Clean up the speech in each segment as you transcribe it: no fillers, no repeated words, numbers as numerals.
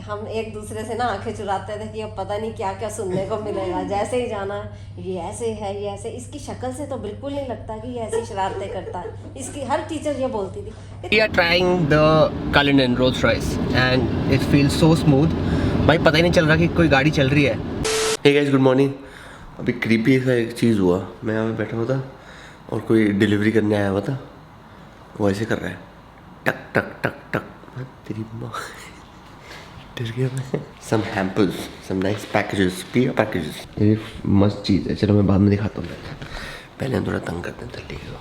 हम एक दूसरे से ना आंखें चुराते थे कि अब पता नहीं क्या क्या सुनने को मिलेगा। जैसे ही जाना ये ऐसे है, ये ऐसे, इसकी शक्ल से तो बिल्कुल नहीं लगता कि ये ऐसी शरारतें करता है। इसकी हर टीचर ये बोलती थी। We are trying the Cullinan Rolls Royce and it feels so smooth. भाई पता ही नहीं चल रहा कि कोई गाड़ी चल रही है। Hey guys, good morning. अभी क्रीपी सा एक चीज़ हुआ। मैं यहाँ पे बैठा हुआ था और कोई डिलीवरी करने आया हुआ था, वो ऐसे कर रहा है टक टक टक टक। तेरी माँ, डर गया मैं। Some hampers, some nice packages, PR packages. ये मस्त चीज़ है। चलो मैं बाद में दिखाता हूँ। पहले हम थोड़ा तंग करते हैं तल्ली को।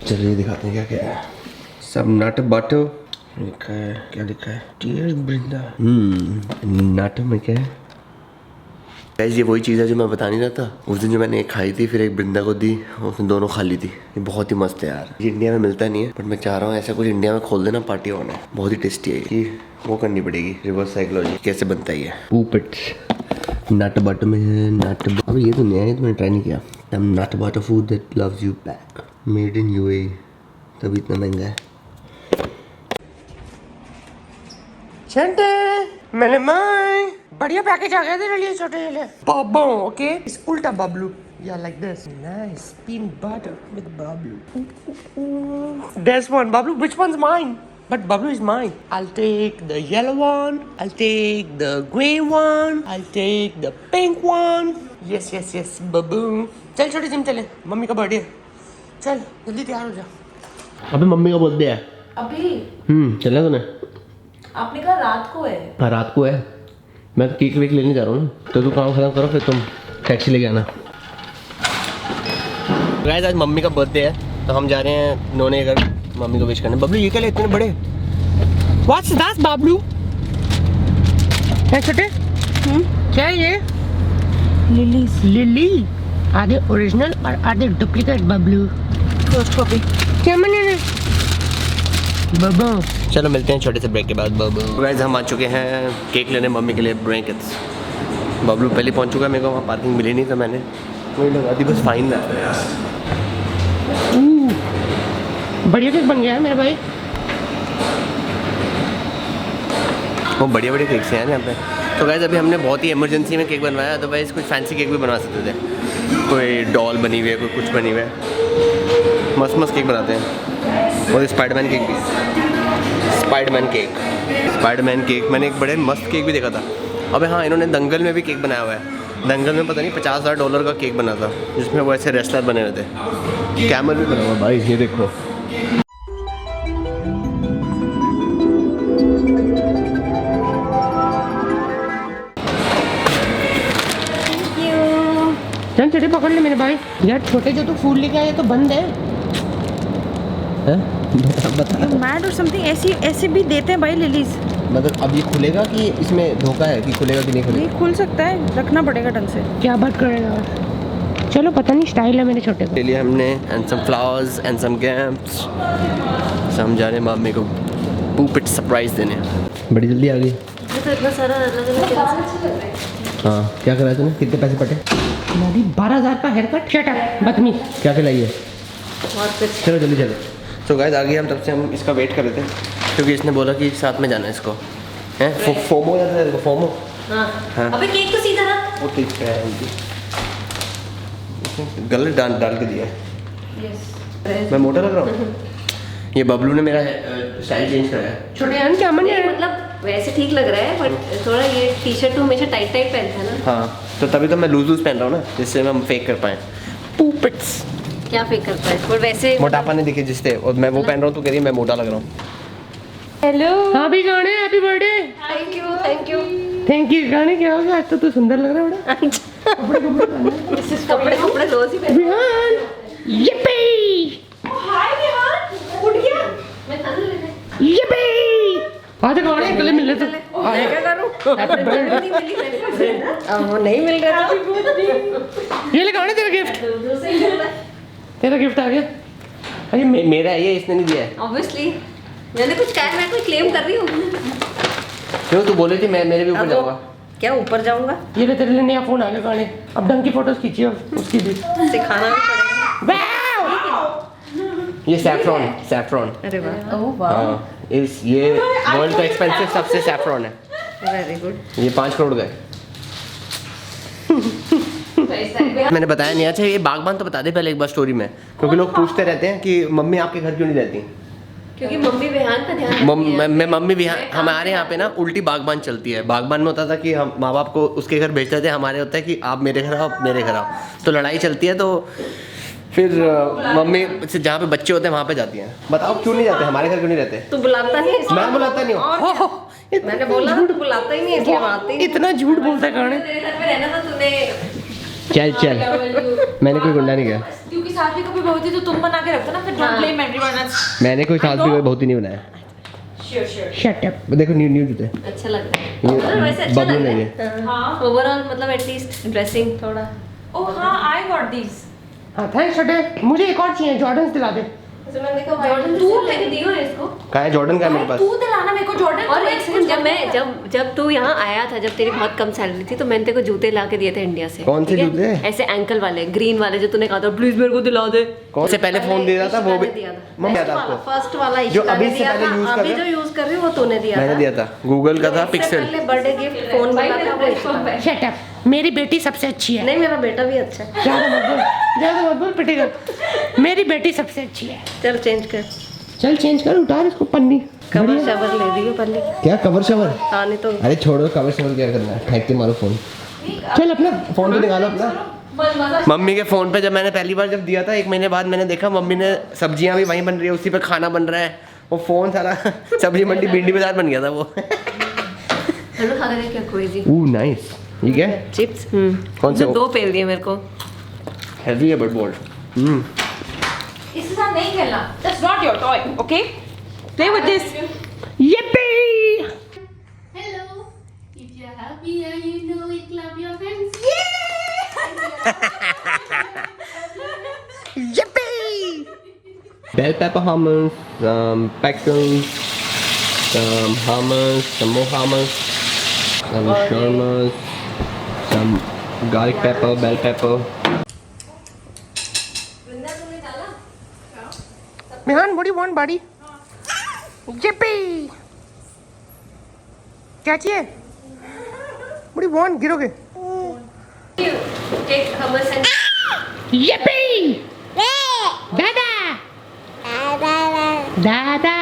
चलिए दिखाते हैं क्या क्या है। सब नट बटर लिखा है, क्या लिखा है? डियर वृंदा। नट में क्या है गाइस? ये वही चीज़ है जो मैं बता नहीं रहा था। उस दिन जो मैंने एक खाई थी, फिर एक वृंदा को दी, उसने दोनों खा ली थी। ये बहुत ही मस्त है यार। ये इंडिया में मिलता नहीं है, बट मैं चाह रहा हूँ ऐसा कुछ इंडिया में खोल देना, पार्टी होना है। बहुत ही टेस्टी है कि वो करनी पड़ेगी रिवर्स साइकोलॉजी, कैसे बनता है ये पूपिट। नट बटर में है नट। अब ये तो नया है, तो मैंने ट्राई नहीं किया। Nut butter food that loves you back, made in UAE, तभी इतना महंगा है। चंटे मैंने माई बढ़िया पैकेज आ गया तेरे लिए छोटे लिए। बाबा ओके, इस उल्टा बबलू या like this nice peanut butter with bablu. There's one bablu. Which one's mine? But bablu is mine. I'll take the yellow one. I'll take the grey one. I'll take the pink one. Yes yes yes babu. चल छोटे gym चले, mummy का birthday है। चल जल्दी तैयार हो जा। अभी मम्मी का बर्थडे है अभी। चलना तूने? आपने कहा रात को है। हाँ रात को है। मैं तो केक वेक लेने जा रहा हूँ ना, तो तू काम खत्म करो, फिर तुम टैक्सी लेके आना। गाइस आज मम्मी का बर्थडे है, तो हम जा रहे हैं नोने घर मम्मी को विश करने। बबलू ये क्या ले इतने बड़े? What's that Babloo? है छोटे? क्या है ये? लिली। आर दे ओरिजिनल और are they duplicate Babloo? First copy. क्या मैंने बबू। चलो मिलते हैं छोटे से ब्रेक के बाद। बबू गाइस हम आ चुके हैं केक लेने मम्मी के लिए ब्लैंकेट्स। बबलू पहले पहुंच चुका है, मेरे को वहाँ पार्किंग मिली नहीं, तो मैंने वही लगा दी, बस फाइन लगा रहा है। बढ़िया केक बन गया है मेरे भाई। वो बढ़िया बढ़िया केक्स हैं यहाँ पे। तो गाइस अभी हमने बहुत ही इमरजेंसी में केक बनवाया, अदरवाइज कुछ फैंसी केक भी बनवा सकते थे। कोई डॉल बनी हुई है, कोई कुछ बनी हुई है, मस्त मस्त केक बनाते हैं। और स्पाइडरमैन केक भी, स्पाइडरमैन केक मैंने एक बड़े मस्त केक भी देखा था। अबे हाँ, इन्होंने दंगल में भी केक बनाया हुआ है। दंगल में पता नहीं $50,000 का केक बना था, जिसमें वो ऐसे रेसलर बने हुए थे। कैमल भी बना हुआ भाई, ये देखो। चल छोटे पकड़ ले मेरे भाई। यार छोटे जो तू फूल लेके आया तो बंद है। बता मैड और समथिंग ऐसे भी देते हैं भाई लिलीज। मतलब अब ये खुलेगा कि इसमें धोखा है कि खुलेगा कि नहीं खुलेगा? ये खुल सकता है, रखना पड़ेगा ढंग से। क्या बात कर रहे हो? चलो पता नहीं, स्टाइल है मेरे छोटे को। लिए हमने and some flowers and some gifts. हम जा रहे हैं मम्मी को पूपिट सरप्राइज देने। बड़ी जल्दी आ गई। तो इतना सारा अलग-अलग। हाँ क्या करा तूने? कितने पैसे पटे? 12,000 का हेयर कट। शट अप बदतमीज। क्या खिलाई है? चलो जल्दी चलो। तो गाइस आ गए हम, तब से हम इसका वेट कर रहे थे, क्योंकि इसने बोला कि साथ में जाना है इसको। हैं फोमो जाता है इसको, फोमो। हाँ अबे केक तो सीधा रख। वो ठीक है, गलत डाल के दिया है। मैं मोटा लग रहा हूँ? ये बबलू ने मेरा स्टाइल चेंज कराया। छोटे यार क्या मन है? मतलब वैसे ठीक लग रहा है, बट थोड़ा ये टी-शर्ट तो हमेशा टाइट पहनता है ना। हाँ तो तभी तो मैं लूज पहन रहा हूँ ना, जिससे हम फेक कर पाएँ। पूपिट्स क्या फेक करता है? और वैसे मोटापा नहीं दिखे जिससे, और मैं वो पहन रहा हूँ तो कह रही है मैं मोटा लग रहा हूँ। हेलो। हाँ भी गाने हैप्पी बर्थडे। Thank you. गाने क्या हो गया? आज तो तू सुंदर लग रहा है बड़ा। कपड़े रोज ही पहन। विहान yippee! हाय विहान, उठ गया। मैं खाना लेने। yippee! आज गाने गले मिल रहे थे। मैं क्या करूं? हैप्पी बर्थडे नहीं मिली मेरे को। अब वो नहीं मिल रहा था। ये ले गाने तेरा गिफ्ट। तेरा गिफ्ट आ गया। अरे मेरा है ये, इसने नहीं दिया है। ऑब्वियसली मैंने कुछ कहा, मैं कोई क्लेम कर रही हूँ? क्यों तू बोली थी मैं मेरे भी ऊपर जाऊंगा? क्या ऊपर जाऊंगा? ये ले तेरे लिए नया फोन आ गया गाने, अब ढंग की फोटोज खींचिए उसकी भी। सिखाना भी पड़ेगा। ये सैफ्रॉन। अरे वाह, ओह वाह, हाँ इस ये वर्ल्ड का एक्सपेंसिव सबसे सैफ्रॉन है। Very good. ये 5 करोड़ गए। मैंने बताया नहीं। अच्छा ये बागबान तो बता दे पहले एक बार स्टोरी में, क्योंकि लोग पूछते रहते हैं कि मम्मी आपके घर क्यों नहीं रहती? क्योंकि मम्मी विहान का ध्यान रखती है। मैं मम्मी विहान, हमारे यहाँ पे ना उल्टी बागबान चलती है। बागबान में होता था कि हम माँ बाप को उसके घर भेजते थे, हमारे होता है कि आप मेरे घर आओ, आप मेरे घर आओ। तो लड़ाई चलती है, तो फिर मम्मी से जहाँ पे बच्चे होते हैं वहाँ पे जाती हैं। बताओ क्यों नहीं जाते, हमारे घर क्यों नहीं रहते? तू बुलाता नहीं है? मैं बुलाता नहीं हूँ। मैंने बोला तू बुलाता ही नहीं है, इसलिए बुलाते ही नहीं। इतना झूठ बोलता है गाने। तेरे घर पे रहना था तूने। चल मैंने कोई गुंडा नहीं किया। क्योंकि साथ में कभी बहुत ही तो तुम बना के रखो ना, फिर डोंट ब्लेम एवरीवन एल्स। मैंने कोई साथ भी कोई बहुत ही नहीं बनाया। Sure shut up. देखो न्यू जूते। अच्छा लग रहा है, मतलब वैसे अच्छा बबलू लग रहा नहीं है। है। हाँ। ओवरऑल मतलब एटलीस्ट ड्रेसिंग थोड़ा। ओह हाँ, आई गॉट दीस। हाँ थैंक्स शट। मुझे एक और चाहिए, जॉर्डन्स दिला दे। तो मैंने देखा जॉर्डन तू तू लेके दी हो इसको। कहाँ है जॉर्डन का है मेरे पास? तू दिलाना मेरे को जॉर्डन। और एक सेकंड, जब तू यहाँ आया था, जब तेरी बहुत कम सैलरी थी, तो मैंने तेरे को जूते ला के दिए थे इंडिया से। कौन से ठीक है? जूते? ऐसे एंकल वाले, ग्रीन वाले, जो तूने कहा था प्लीज मेरे को दिला दे। कौन से पहले फोन दे रहा था वो भी दिया था। मम्मी दिया था आपको? फर्स्ट वाला जो इशिका अभी ने से दिया पहले था, use कर अभी रहे जो हो? यूज कर रही हूँ वो तूने दिया मैंने था। दिया था गूगल का था इससे पिक्सल। पहले बर्थडे गिफ्ट फोन मिला था वो इशिका। Shut up. मेरी बेटी सबसे अच्छी है। नहीं, मेरा बेटा भी अच्छा है। ज्यादा मत बोल पिटेगा। मेरी बेटी सबसे अच्छी है। चल चेंज कर, चल चेंज कर, उतार इसको पन्नी। कवर शवर ले दियो पहले। क्या कवर शवर? हाँ नहीं तो अरे छोड़ो कवर शवर, क्या करना है, फेंक के मारो फोन। चल अपना फोन तो निकालो अपना। मम्मी के फोन पे जब मैंने पहली बार जब दिया था, 1 महीने बाद मैंने देखा मम्मी ने सब्जियां भी वहीं बन रही है, उसी पे खाना बन रहा है। वो फोन सारा सब्जी मंडी भिंडी बाजार बन गया था वो। हेलो खा के क्या क्रेजी। Oh nice. ये क्या है? चिप्स। कौन से? 2 पेल दिए मेरे को। हेवी है बट बोल्ड। इसके साथ नहीं खेलना, that's not your toy, okay? Play with this. Yippee! Hello, if you're happy and you know it, clap your hands. Yippee! Bell pepper hummus, some pickles, some hummus, some more hummus, some shawarmas, some garlic pepper, bell pepper. Mehan, what do you want, buddy? Yippee! क्या चाहिए? What do you want? गिरोगे? Take hummus and Yippee! दादा! दादा!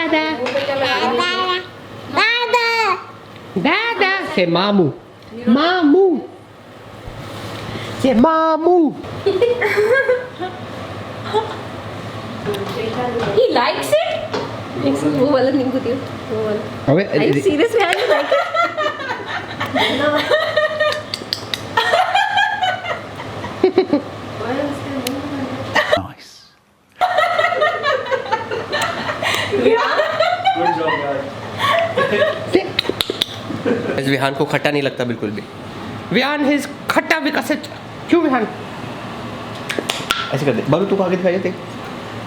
दादा! Say mamu. Mamu. Say mamu. He likes it? वो वाला नींबू दियो, वो वाला। अबे Are you serious man? You like it? इस विहान को खट्टा नहीं लगता बिल्कुल भी। विहान हिज खट्टा विकसित। क्यों विहान? ऐसे कर दे बाबू, तू खा के दिखाइए देख,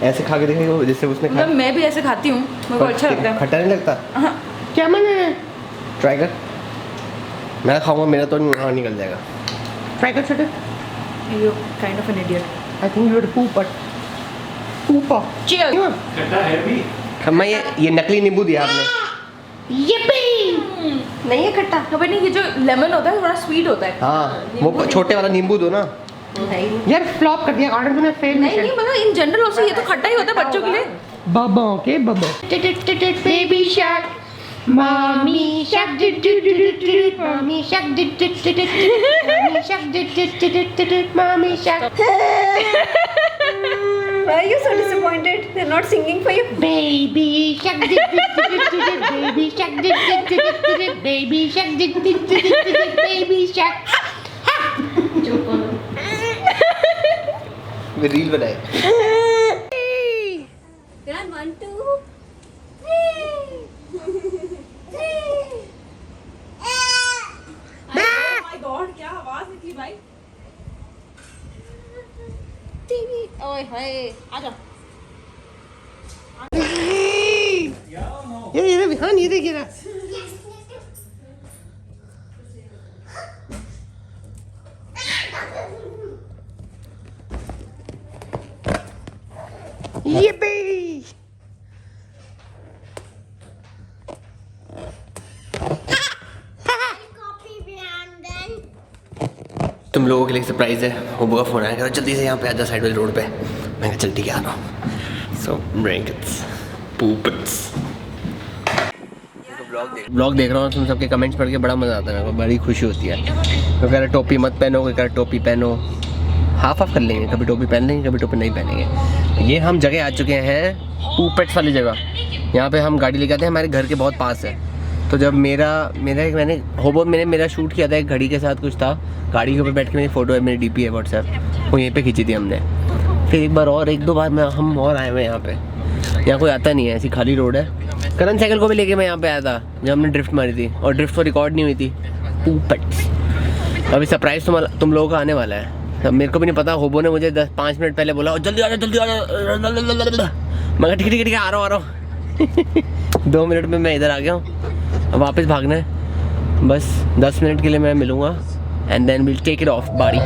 ऐसे खा के दिखाइए जिससे उसने खाया। मैं भी ऐसे खाती हूँ, मेरे को अच्छा लगता है। खट्टा नहीं लगता? हाँ। क्या मैंने ट्राई कर, मैं खाऊंगा, मेरा तो निकल जाएगा। ट्राई कर छोटे। You kind of an idiot. I think you are ऊपर ऊपर। Cheers. मैं ये नकली नींबू दिया आपने। नहीं है खट्टा। खबर नहीं, ये जो लेमन होता है थोड़ा स्वीट होता है। हाँ वो छोटे वाला नींबू दो ना। नहीं यार फ्लॉप कर दिया ऑर्डर तूने, फेल नहीं नहीं, मतलब इन जनरल ऑल्सो ये तो खट्टा ही होता है बच्चों के लिए। बबो के बबो। Baby shark mummy shark mummy shark mummy shark mummy shark. Why are you so disappointed? They're not singing for you. Baby shark, baby shark, baby shark, baby shark. Way reel बनाए। Run 1, 2, 3. My God, क्या आवाज निकली भाई? TV. ओए हाय, आजा। ये विहान ये देखिए ना। Yippee! तुम लोगों के लिए सरप्राइज है। होबो का फोन आया, कहा जल्दी से यहाँ पे आ जा साइड वाली रोड पे। मैं कहा जल्दी आ रहा हूँ। सो ब्रैकेट्स पूपट्स ब्लॉग देख रहा हूँ, तुम सबके कमेंट्स पढ़ के बड़ा मज़ा आता है, मेरे को बड़ी खुशी होती है। कोई कह रहा टोपी मत पहनो, कोई कह रहा टोपी पहनो, हाफ कर लेंगे, कभी टोपी पहन लेंगे, कभी टोपी नहीं पहनेंगे। ये हम जगह आ चुके हैं पूपेट्स वाली जगह। यहाँ पे हम गाड़ी लेके आते हैं, हमारे घर के बहुत पास है। तो जब मैंने मेरा शूट किया था एक घड़ी के साथ, कुछ था गाड़ी के ऊपर बैठ के, मेरी फ़ोटो है, मेरी डीपी है व्हाट्सएप, वो यहीं पे खींची थी हमने। फिर एक बार और 1-2 बार हम और आए हुए यहाँ पे। यहाँ कोई आता नहीं है, ऐसी खाली रोड है। करण साइकिल को भी लेके मैं यहाँ पे आया था जब हमने ड्रिफ्ट मारी थी, और ड्रिफ्ट तो रिकॉर्ड नहीं हुई थी। पूपेट्स अभी सरप्राइज़ तुम लोगों का आने वाला है। अब मेरे को भी नहीं पता, होबो ने मुझे 5 मिनट पहले बोला जल्दी आ जा। मैं ठीक है आ रहा हूँ 2 मिनट में मैं इधर आ गया हूँ। अब वापस भागना है, बस 10 मिनट के लिए मैं मिलूँगा and then will take it off बाड़ी।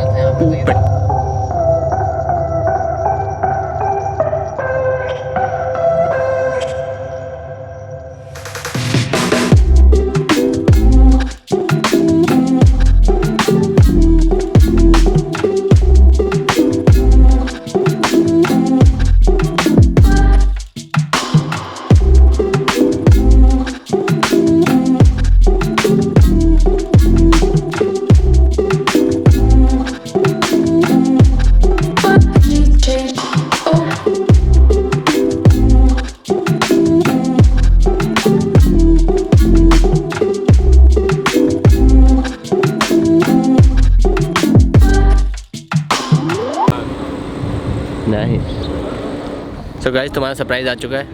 सो गाइस तुम्हारा सरप्राइज आ चुका है,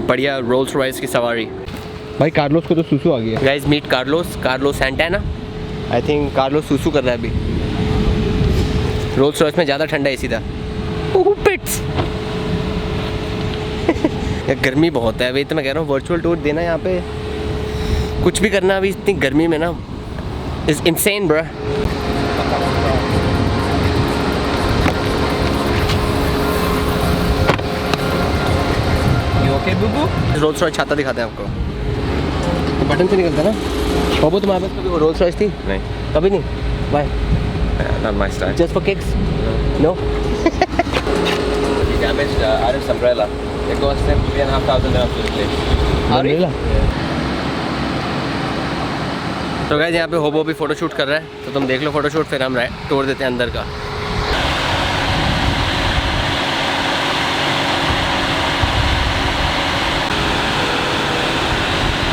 बढ़िया रोल्स रॉयस की सवारी। भाई कार्लोस को तो सुसु आ गया। Guys meet Carlos Santana. I think Carlos सुसु कर रहा है अभी। रोल्स रॉयस में ज़्यादा ठंडा एसी था। पिट्स गर्मी बहुत है, अभी तो मैं कह रहा हूँ वर्चुअल टूर देना यहाँ पे, कुछ भी करना अभी इतनी गर्मी में ना, is insane bro. Rolls Royce छाता दिखाते हैं आपको, तो बटन से निकलता है ना। बाबू तुम्हारे पास कभी रोल्स रॉयस थी? नहीं, कभी नहीं। By not my style. Just for kicks? No. He damaged Arif's umbrella. It cost him 3,500 dirhams to replace. तो गाइस यहाँ पे होबो भी फोटो शूट कर रहा है, तो तुम देख लो फोटो शूट, फिर हम टूर देते हैं अंदर का।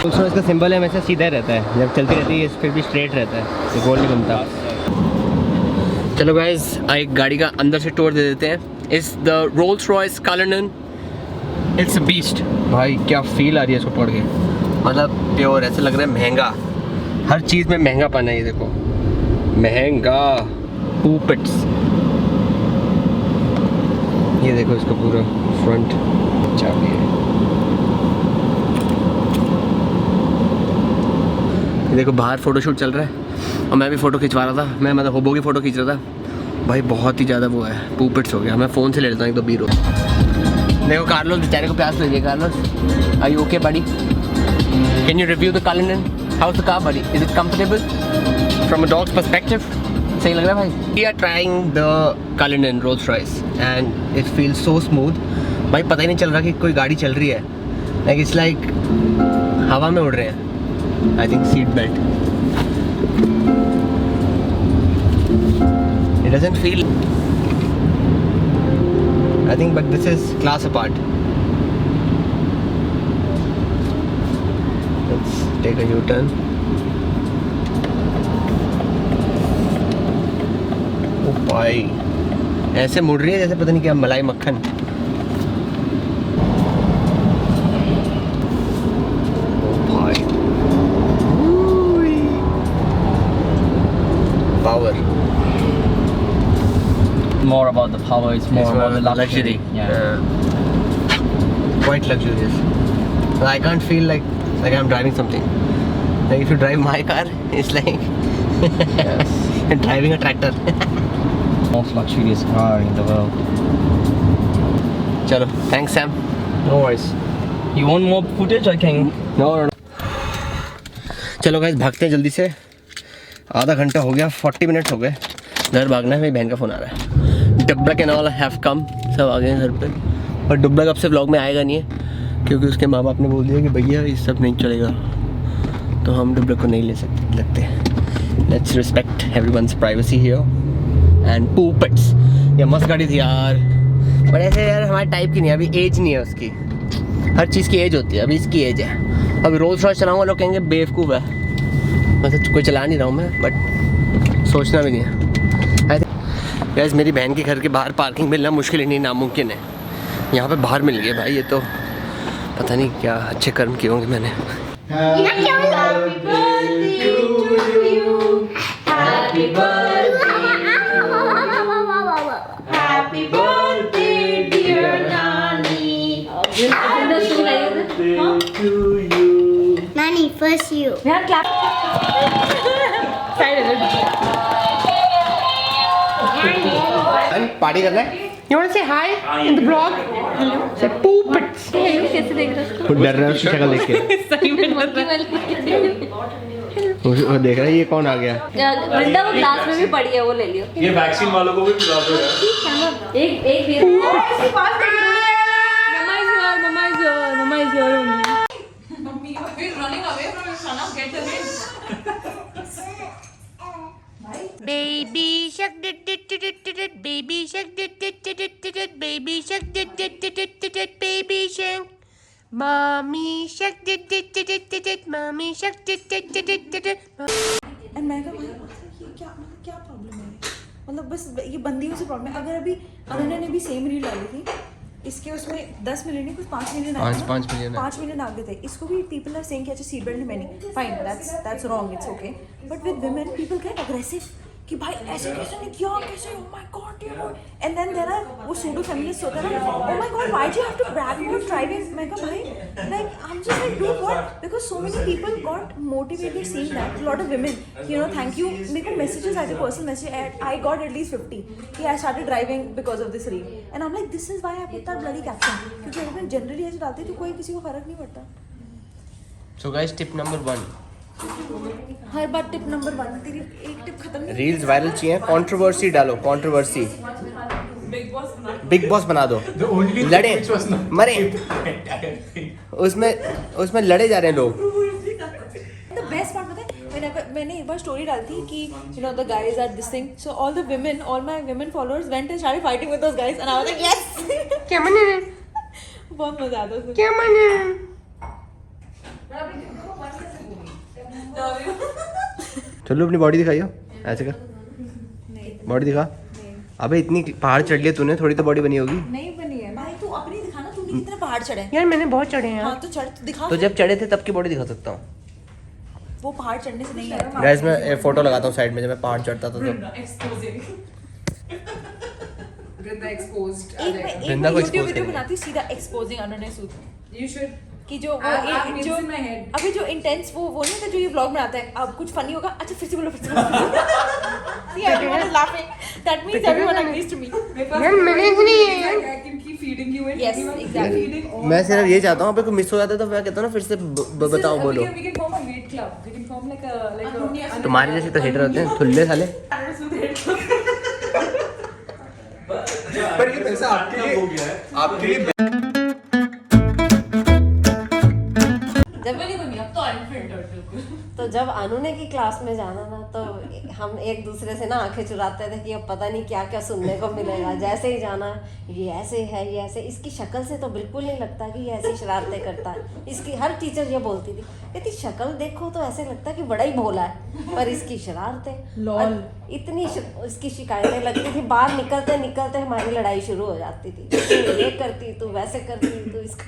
उसमें इसका सिंबल है, हमेशा सीधा रहता है, जब चलती रहती है फिर भी स्ट्रेट रहता है, ये गोल नहीं घूमता। चलो गाइस एक गाड़ी का अंदर से टूर दे देते हैं। It's the Rolls Royce Cullinan, it's a beast. भाई क्या फील आ रही है इसको पढ़ के, मतलब प्योर ऐसा लग रहा है महंगा, हर चीज़ में महंगा पाना है। ये देखो महंगा पूपेट्स, ये देखो इसका पूरा फ्रंट चाबी है। ये देखो बाहर फोटोशूट चल रहा है और मैं भी फ़ोटो खिंचवा रहा था, मैं मतलब होबो की फ़ोटो खींच रहा था। भाई बहुत ही ज़्यादा वो है, पूपेट्स हो गया। मैं फ़ोन से ले लेता हूँ 1-2 बीरो। देखो कार्लोस बेचारे को प्यास लगी है। Carlos are you okay buddy? Can you review the Cullinan? How is the car buddy? Is it comfortable from a dog's perspective? सही लग रहा है भाई। We are trying the Cullinan Rolls Royce and it feels so smooth. भाई पता ही नहीं चल रहा कि कोई गाड़ी चल रही है, लाइक इट्स लाइक हवा में उड़ रहे हैं। I think seat belt. It doesn't feel. I think, but this is class apart. Let's take a U-turn. Oh भाई, ऐसे मुड़ रही है जैसे पता नहीं क्या मलाई मक्खन। Power. More about the power, it's more about the luxury. Yeah. quite luxurious. So I can't feel like I'm driving something. Like if you drive my car, it's like driving a tractor. Most luxurious car in the world. चलो, thanks Sam. No worries. You want more footage? I can. No. चलो guys भागते हैं जल्दी से. आधा घंटा हो गया, 40 मिनट्स हो गए. घर भागना है. मेरी बहन का फ़ोन आ रहा है. डब्बा के नाल हैव कम. सब आ गए हैं घर पे. और डब्बा कब से व्लॉग में आएगा नहीं है क्योंकि उसके माँ बाप ने बोल दिया कि भैया ये सब नहीं चलेगा, तो हम डब्बा को नहीं ले सकते. Let's respect everyone's privacy here and puppets. ये मस्त गाड़ी थी यार, पर ऐसे यार हमारे टाइप की नहीं. अभी एज नहीं है उसकी. हर चीज़ की एज होती है. अभी इसकी एज है. अभी रोल्स रॉयस चलाऊंगा लोग कहेंगे बेवकूफ़ है. मतलब कोई चला नहीं रहा हूँ मैं, बट सोचना भी नहीं है. गैस मेरी बहन के घर के बाहर पार्किंग मिलना मुश्किल ही नहीं, नामुमकिन है. यहाँ पे बाहर मिल गया भाई. ये तो पता नहीं क्या अच्छे कर्म किए होंगे मैंने. Nani, first you. Yeah, clap. Party करना है. You want to say hi in the vlog? Hello. Say poopets. Hello, कैसे देख रहे हो? वो डर रहा है उसकी शक्ल देख के. सही में मत वो देख रहा है ये कौन आ गया. वृंदा वो ग्लास में भी पड़ी है, वो ले लियो. ये वैक्सीन वालों को भी पिला दो यार. एक भी इसके पास mama is here, mama is here, mama is here. Mummy is running away from his son. Get the name. Baby shark did baby shark did baby shark did baby shark. Mommy shark did mommy shark did. And मैं कहा भाई ये क्या problem है. मतलब बस ये बंदियों से प्रॉब्लम है. अगर अभी अनन्या ने भी सेम रील डाली थी, इसके उसमें 10 मिलियन नहीं कुछ 5 मिलियन आए थे. 5 मिलियन आ गए थे. इसको भी पीपल आर सेइंग कि अच्छा सीट बेल्ट में नहीं. Fine, that's wrong, it's okay. But with women people get aggressive कि भाई ऐसे कैसे नहीं किया, कैसे, oh my god यार. एंड देन देयर आर वो सूडो फेमिनिस्ट होता है ना, oh my god why do you have to brag about driving. मैं कहा भाई like I'm just like dude what, because so many people got motivated seeing that. A lot of women, you know, thank you. मेरे को messages आए थे, personal message. I got at least 50 कि I started driving because of this reel. And I'm like this is why I put that bloody caption, क्योंकि अगर मैं generally ऐसे डालती तो कोई किसी को फर्क नहीं पड़ता. So guys tip number 1. हर बार टिप नंबर 1. तेरी एक टिप खत्म नहीं. रील्स वायरल चाहिए, कंट्रोवर्सी डालो. कंट्रोवर्सी बिग बॉस बना दो. लड़े मरे उसमें लड़े जा रहे हैं लोग. The best part पता है, मैंने एक बार स्टोरी डाली थी कि you know the guys are this thing, so all my women followers went and started fighting with those guys and I was like yes. क्या मने बहुत मजा आता है. क्या मने चलो अपनी बॉडी दिखाइयो. ऐसे कर, बॉडी दिखा. अबे इतनी पहाड़ चढ़ लिया तूने, थोड़ी तो बॉडी बनी होगी. नहीं बनी है भाई. तू अपनी दिखाना, तूने कितने पहाड़ चढ़े. यार मैंने बहुत चढ़े हैं. हाँ तो चढ़ तो दिखा. तो जब चढ़े थे तब की बॉडी दिखा सकता हूँ. वो पहाड़ चढ़ने से नहीं है. गाइस मैं फोटो लगाता हूँ साइड में, जब मैं पहाड़ चढ़ता था तो. एक वृंदा को मैं expose यूट्यूब वीडियो करेंगे. बनाती सीधा exposing Ananya Sood. You should. कि जो वो जो अभी जो इंटेंस वो नहीं था जो ये व्लॉग बनाता है. अब कुछ फनी होगा. अच्छा फिर से बोलो, फिर से बोलो. See, everyone is laughing. That means everyone agrees to me. यार मैंने नहीं है. I can keep feeding you and Yes, exactly. मैं सिर्फ ये चाहता हूँ, अगर कोई मिस हो जाता है तो मैं कहता हूँ ना फिर से बताओ, बोलो. We can form a weight club. We can form like a तुम्हारे जैसे तो हेटर होते हैं थुल्ले साले. पर ये पैसा आपके लिए हो गया है. आपके लिए तो जब अनुने की क्लास में जाना ना, तो हम एक दूसरे से ना आंखें चुराते थे कि अब पता नहीं क्या क्या सुनने को मिलेगा. जैसे ही जाना ये ऐसे है, ये ऐसे. इसकी शक्ल से तो बिल्कुल नहीं लगता कि ये ऐसी शरारतें करता है. इसकी हर टीचर ये बोलती थी, कहती शक्ल देखो तो ऐसे लगता है कि बड़ा ही भोला है, पर इसकी शरारतें. और इतनी इसकी शिकायतें लगती थी. बाहर निकलते निकलते हमारी लड़ाई शुरू हो जाती थी. तू ये करती, तू वैसे करती, तू इसका.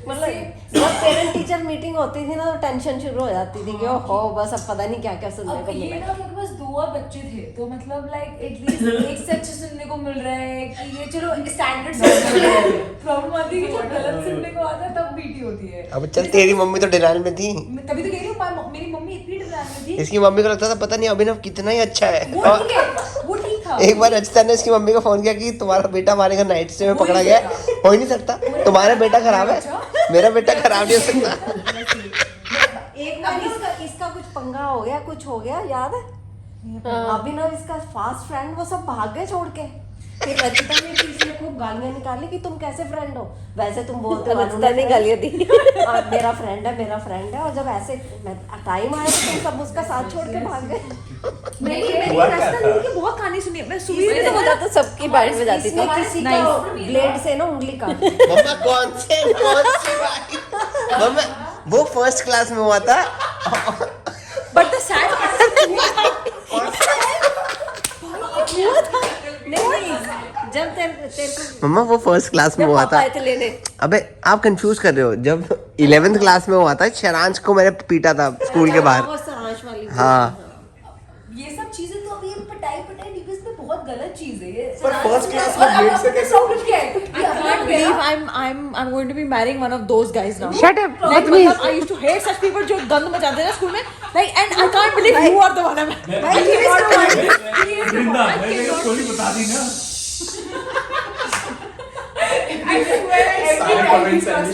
मतलब जब पेरेंट टीचर मीटिंग होती थी ना तो टेंशन शुरू हो जाती थी कि ओहो बस अब पता नहीं क्या क्या सुनने को अब ये मिलेगा। ना मेरे पास 2 और बच्चे थे तो मतलब लाइक एटलीस्ट एक से अच्छे सुनने को मिल रहा है कि ये चलो स्टैंडर्ड से प्रॉब्लम आती है कि जब गलत सुनने को आता है तब बीटी होती है। अब चल तेरी मम्मी तो डिनाइल में थी, तभी तो कह रही हूँ मेरी मम्मी इतनी डिजाइन में थी। इसकी मम्मी को लगता था पता नहीं अभिनव कितना ही अच्छा है। वो ठीक है, वो ठीक था। एक बार रचिता ने इसकी मम्मी को फोन किया कि तुम्हारा बेटा हमारे घर नाइट स्टे में पकड़ा गया है, हो ही नहीं सकता, तुम्हारा बेटा खराब है, मेरा बेटा खराब नहीं हो सकता। एक बार इसका कुछ पंगा हो गया, कुछ हो गया याद है, अभिनव इसका फास्ट फ्रेंड, वो सब भाग गए छोड़ के। फिर रचिता ने इसलिए खूब गालियां निकाली कि तुम कैसे फ्रेंड हो, वैसे तुम बोलते हो रचिता ने गालियां दी मेरा फ्रेंड है, और जब ऐसे टाइम आया तो तुम सब उसका साथ छोड़ के भाग गए। मैंने रास्ता नहीं की बहुत कहानी सुनी है। मैं सुबह तो होता तो सबकी बाइट में जाती थी, किसी का ब्लेड से ना उंगली काट। मम्मा कौन सी बात? मम्मा वो फर्स्ट क्लास में हुआ था। बट द सैड नहीं जब तेरे को मम्मा वो फर्स्ट क्लास में हुआ था। आए थे लेने। अबे आप कंफ्यूज कर रहे हो, जब 11th क्लास में हुआ था शरांश को मैंने पीटा था स्कूल के बाहर। वो सारांश वाली। हाँ ये सब चीजें तो अभी पटाई डिग्रीज पे बहुत गलत चीज है ये। पर फर्स्ट क्लास में ब्लेड से कैसे? प्रॉब्लम क्या है? I can't believe I'm going to be marrying one of those guys now. Shut up, Like, मतलब, I used to hate such people जो गंद मचाते हैं ना स्कूल में. Like, and I can't believe you are the one. वृंदा मैंने एक story बता दी ना। I swear सारे कमेंट्स आए।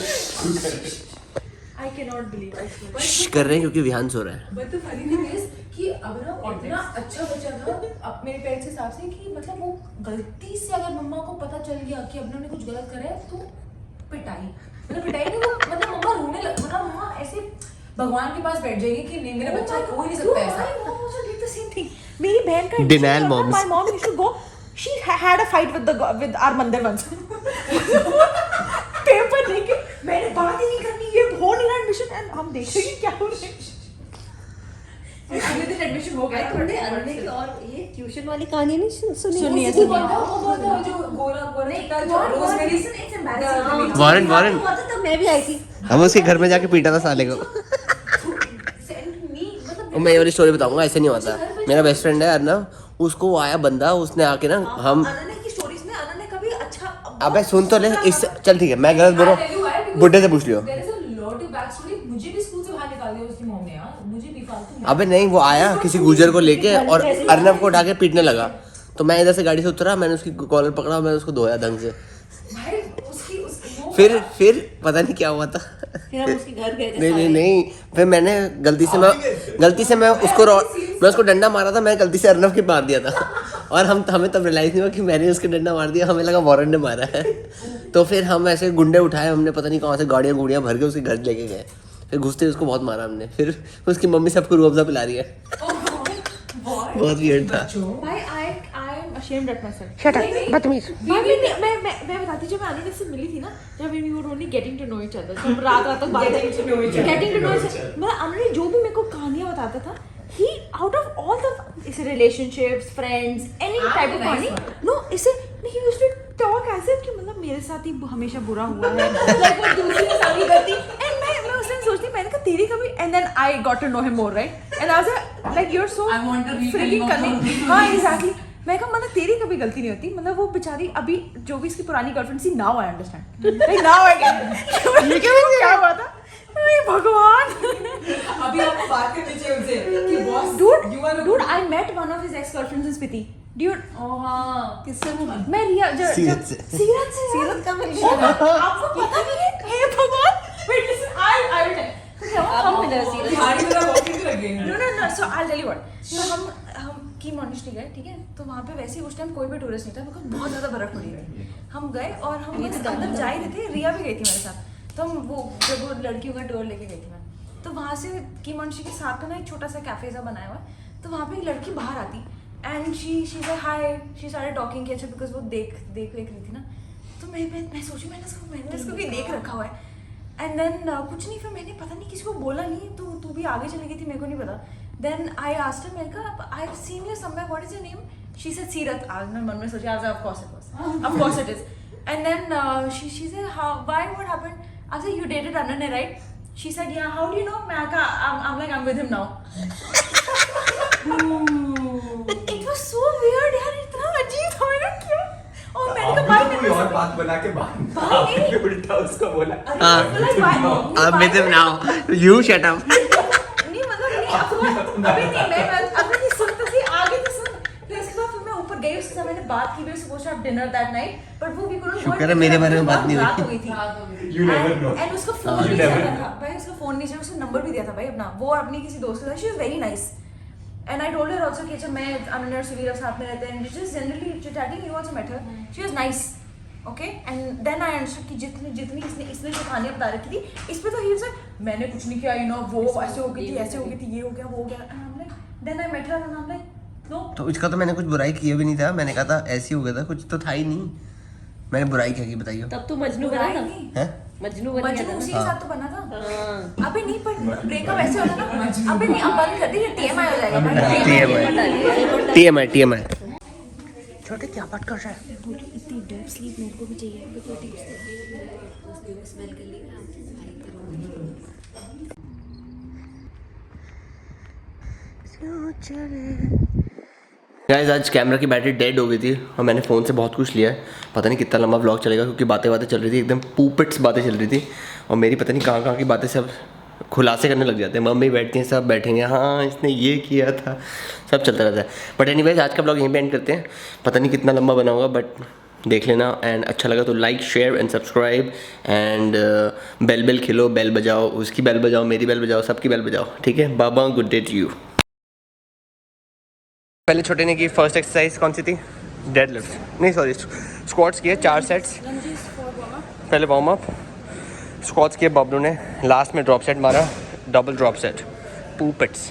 I cannot believe. I swear. श्श कर रहे हैं क्योंकि विहान सो रहा है। But the funny thing is कि अभिनव इतना अच्छा बच्चा था अब मेरे पेरेंट्स के हिसाब से कि मतलब वो गलती से अगर मम्मा को पता चल गया कि अभिनव ने कुछ गलत करा है तो पिटाई, मतलब पिटाई नहीं, वो मतलब मम्मा रोने लग, मतलब मम्मा ऐसे भगवान के पास बैठ जाएगी कि नहीं मेरा बच्चा हो ही नहीं सकता ऐसा। My mom also did the same thing. मेरी बहन का Denial moms. My mom used to go. She had a fight with our मंदिर once. पेपर लेके मैंने बात ही नहीं करनी, ये हो नहीं रहा एडमिशन, एंड हम देख रहे हैं क्या हो रहा है। अगले दिन एडमिशन हो गया बड़े अन्य की और ये ट्यूशन वाली कहानी नहीं सुनी है। वो बोलता जो गोरा गोरा जो रोजमेरी वारन हुआ था तब मैं भी आई थी। हम उसके घर में जाके पीटा था साले को। और मैं ये वाली स्टोरी बताऊंगा, ऐसे नहीं होता। मेरा बेस्ट फ्रेंड है अर्नव, उसको वो आया बंदा, उसने आके ना हम अनन्या की स्टोरीज में अनन्या कभी अच्छा अबे सुन तो ले इस, चल ठीक है मैं गलत बोल रहा हूँ, बुड्ढे से पूछ लियो। मुझे भी स्कूल से बाहर निकाल दिया उसकी मॉम ने यार, मुझे भी फालतू। अबे नहीं, वो आया किसी गुजर को लेके और अर्नव को उठा के पीटने लगा, तो मैं इधर से गाड़ी से उतरा, मैंने उसकी कॉलर पकड़ा, मैंने उसको धोया ढंग से। भाई उसकी फिर पता नहीं क्या हुआ था। फिर हम उसके घर गए थे। नहीं फिर मैंने गलती से मैं उसको डंडा मारा था, मैं गलती से अर्नव के मार दिया था, और हमें तब रियलाइज नहीं हुआ कि मैंने उसके डंडा मार दिया, हमें लगा वारन ने मारा है। तो फिर हम ऐसे गुंडे उठाए, हमने पता नहीं कहाँ से गाड़ियाँ भर के उसके घर लेके गए, फिर घुसते उसको बहुत मारा हमने, फिर उसकी मम्मी सबको रूह अफ़ज़ा पिला रही है। बहुत वियर्ड था। भाई I am ashamed at myself. Shut up, बदतमीज। मैं बताती, जब मैं अनन्या से मिली थी ना, जब we were only getting to know each other, जब रात तक बात getting to know each other, मैं अनन्या जो भी मेरे को कहानियां बताता था, he out of all the इसे relationships, friends, any type of कहानी, no इसे he used to talk as if कि मतलब मेरे साथ ही हमेशा बुरा हुआ है, like वो दूसरी के साथ ही करती, and मैं उस दिन सोचती, मैंने कहा तेरी कभी, and then I got to know him more, right, and I was like you're so I want a retelling freaking of cunning, the- हाँ exactly, मैं कहा मतलब तेरी कभी गलती नहीं होती, मतलब वो बेचारी अभी जो भी इसकी पुरानी गर्लफ्रेंड थी, now I understand, like now I get क्या हुआ था, अरे भगवान। अभी आप बात करनी चाहिए उनसे कि boss Dude, I met one of his ex-girlfriends in Spiti. Dude, किससे मिली? मैं रिया सीरत से। सीरत का मिल गया। आपको पता नहीं है? हे भगवान। Wait, listen, I will tell. आप मिले सीरत। तुम्हारी मेरा वॉकिंग लग गई। No. So I'll tell you what. So हम की मॉनिस्ट्री गए, ठीक है? तो वहाँ पे वैसे ही उस टाइम कोई भी टूरिस्ट नहीं था, बिकॉज बहुत ज़्यादा बर्फ पड़ी थी। हम गए और हम अंदर जा ही रहे थे, रिया भी गई थी मेरे साथ। तो हम जब वो लड़कियों का टूर लेके गई थी मैं, तो वहाँ से की मॉनिस्ट्री के साथ में ना एक छोटा सा कैफे सा बनाया हुआ है, तो वहाँ पे एक लड़की बाहर आती एंड शी से हाय, शी स्टार्टेड टॉकिंग, अच्छा बिकॉज वो देख रही थी ना, तो मैं सोची मैंने इसको भी देख रखा हुआ है, एंड देन कुछ नहीं, फिर मैंने पता नहीं किसी को बोला नहीं, तो तू भी आगे चली गई थी, मेरे को नहीं पता। देन आई आस्क्ड हर, मैंने कहा I have seen you somewhere, what is your name? She said Seerat. आज मैं मन में सोचा, of course it is, and then she said how, why, what happened? I said, you dated Ananya, right? She said, yeah. How do you know? I'm like, I'm with him now. It was so weird यार, इतना अजीब था ना क्यों? और मैंने कहा भाई कोई और बात बना के नहीं उल्टा उसको बोला I'm with him now. You shut up. नहीं मतलब अभी नहीं मैं अभी नहीं सुनता थी आगे तो सुन फिर उसके बाद फिर मैं ऊपर गई उससे मैंने बात की भी उससे पूछा डिनर दैट नाइट बट वो भी couldn't शुक्र है मेरे बारे में बात नहीं हुई। रात हो गई थी You never know. एंड उसका फोन भी दिया था भाई उसका फोन नहीं चाहिए उसने नंबर भी दिया था भाई अपना वो अपनी किसी दोस्त के साथ she was very nice and I told her also कि अच्छा मैं अनन्या और सुवीर साथ में रहते हैं and just generally chatting you also met her she was nice okay and then I understood कि जितनी इसने जो कहानी बता रखी थी इस पे तो ही वाज मैंने कुछ नहीं किया यू नो वो ऐसे हो गई थी ऐसे हो गई थी ये हो गया वो हो गया and I am like then I met her and I am like no तो इसका तो मैंने कुछ बुराई किया भी नहीं था, मैंने कहा था ऐसे ही हो गया था, कुछ तो था ही नहीं। मैंने बुराई क्या की बताइए? तब तू मजनू बना था, हैं? मजनू बन गया मजनू था उसी ना? के साथ तो बना था अबे नहीं पर ब्रेकअप ऐसे होता ना अबे नहीं अब बंद कर दी TMI हो जाएगा भाई TMI। छोटे क्या बात कर रहा है इतनी डीप स्लीप मेरे को भी चाहिए बिल्कुल डीप स्मेल कर ली गाइस आज कैमरा की बैटरी डेड हो गई थी और मैंने फ़ोन से बहुत कुछ लिया है, पता नहीं कितना लंबा व्लॉग चलेगा क्योंकि बातें चल रही थी, एकदम पूपिट्स बातें चल रही थी और मेरी पता नहीं कहाँ की बातें सब खुलासे करने लग जाते हैं। मम्मी बैठती हैं, सब बैठेंगे, हाँ इसने ये किया था, सब चलता रहता है। बट एनीवेज आज का ब्लॉग यहीं पे एंड करते हैं, पता नहीं कितना लंबा बना होगा बट देख लेना एंड अच्छा लगा तो like share and subscribe and bell खिलो, बेल बजाओ, उसकी बेल बजाओ, मेरी बेल बजाओ, सबकी बेल बजाओ, ठीक है। बाबा गुड डे टू यू। पहले छोटे ने की फर्स्ट एक्सरसाइज कौन सी थी? डेड लिफ्ट नहीं सॉरी स्क्वाट्स किए 4 सेट्स, पहले वार्म अप, स्क्वाट्स किए बबलू ने, लास्ट में ड्रॉप सेट मारा, डबल ड्रॉप सेट, पूपिट्स।